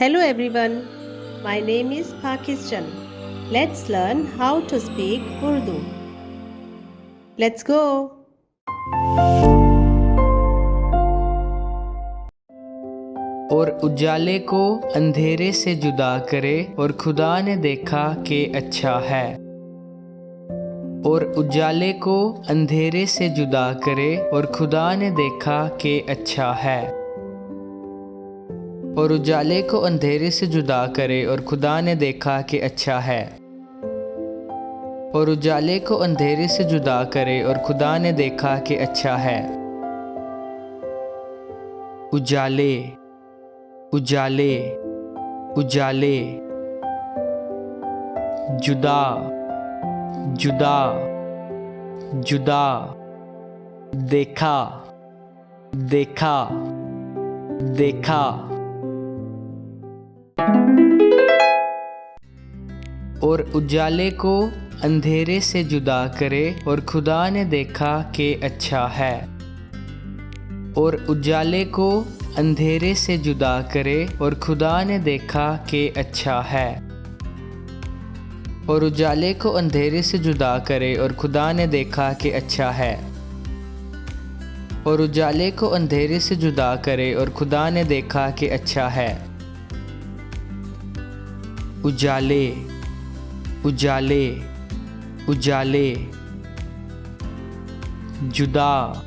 Hello everyone, my name is Pakistan. Let's learn how to speak Urdu. Let's go. और उजाले को अंधेरे से जुदा करे और खुदा ने देखा कि अच्छा है। और उजाले को अंधेरे से जुदा करे और खुदा ने देखा कि अच्छा है। और उजाले को अंधेरे से जुदा करे और खुदा ने देखा कि अच्छा है। और उजाले को अंधेरे से जुदा करे और खुदा ने देखा कि अच्छा है। उजाले, उजाले, उजाले। जुदा, जुदा, जुदा। देखा, देखा, देखा। और उजाले को अंधेरे से जुदा करे और खुदा ने देखा कि अच्छा है। और उजाले को अंधेरे से जुदा करे और खुदा ने देखा कि अच्छा है। और उजाले को अंधेरे से जुदा करे और खुदा ने देखा कि अच्छा है। और उजाले को अंधेरे से जुदा करे और खुदा ने देखा कि अच्छा है। उजाले, उजाले, उजाले। जुदा,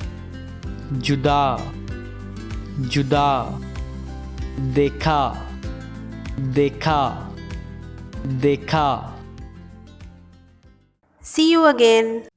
जुदा, जुदा। देखा, देखा, देखा। See you again.